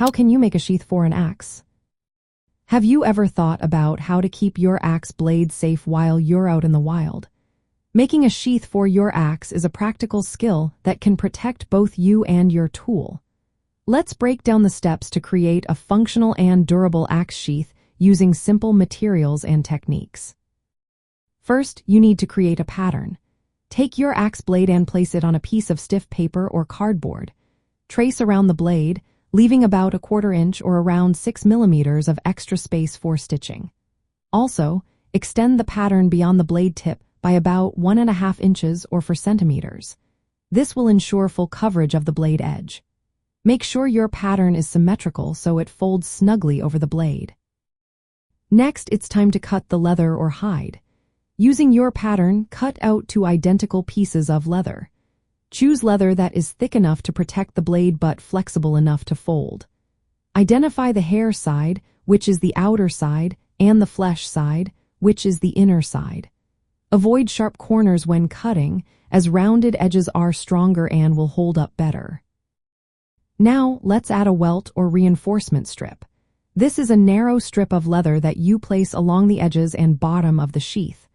How can you make a sheath for an axe? Have you ever thought about how to keep your axe blade safe while you're out in the wild? Making a sheath for your axe is a practical skill that can protect both you and your tool. Let's break down the steps to create a functional and durable axe sheath using simple materials and techniques. First, you need to create a pattern. Take your axe blade and place it on a piece of stiff paper or cardboard. Trace around the blade, leaving about 1/4 inch or around 6 millimeters of extra space for stitching. Also, extend the pattern beyond the blade tip by about 1.5 inches or 4 centimeters. This will ensure full coverage of the blade edge. Make sure your pattern is symmetrical so it folds snugly over the blade. Next, it's time to cut the leather or hide. Using your pattern, cut out 2 identical pieces of leather. Choose leather that is thick enough to protect the blade but flexible enough to fold. Identify the hair side, which is the outer side, and the flesh side, which is the inner side. Avoid sharp corners when cutting, as rounded edges are stronger and will hold up better. Now, let's add a welt or reinforcement strip. This is a narrow strip of leather that you place along the edges and bottom of the sheath.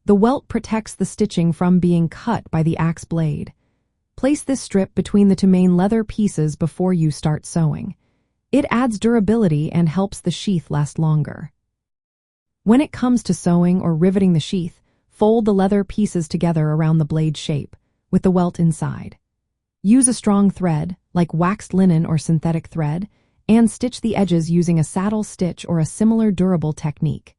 The welt protects the stitching from being cut by the axe blade. Place this strip between the 2 main leather pieces before you start sewing. It adds durability and helps the sheath last longer. When it comes to sewing or riveting the sheath, fold the leather pieces together around the blade shape, with the welt inside. Use a strong thread, like waxed linen or synthetic thread, and stitch the edges using a saddle stitch or a similar durable technique.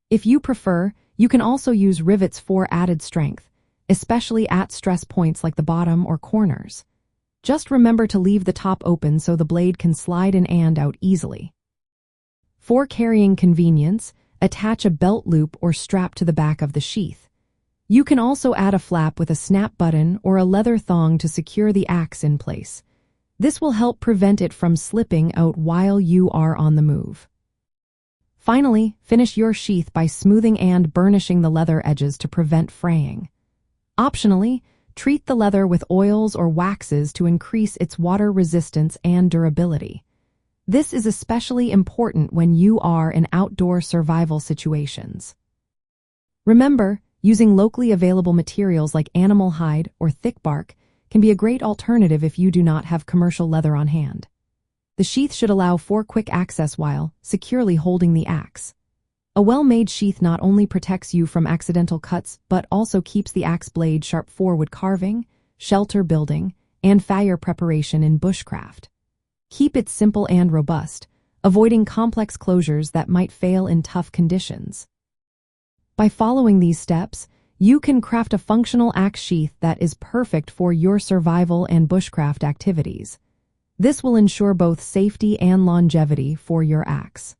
If you prefer, you can also use rivets for added strength, especially at stress points like the bottom or corners. Just remember to leave the top open so the blade can slide in and out easily. For carrying convenience, attach a belt loop or strap to the back of the sheath. You can also add a flap with a snap button or a leather thong to secure the axe in place. This will help prevent it from slipping out while you are on the move. Finally, finish your sheath by smoothing and burnishing the leather edges to prevent fraying. Optionally, treat the leather with oils or waxes to increase its water resistance and durability. This is especially important when you are in outdoor survival situations. Remember, using locally available materials like animal hide or thick bark can be a great alternative if you do not have commercial leather on hand. The sheath should allow for quick access while securely holding the axe. A well-made sheath not only protects you from accidental cuts but also keeps the axe blade sharp for wood carving, shelter building, and fire preparation in bushcraft. Keep it simple and robust, avoiding complex closures that might fail in tough conditions. By following these steps, you can craft a functional axe sheath that is perfect for your survival and bushcraft activities. This will ensure both safety and longevity for your axe.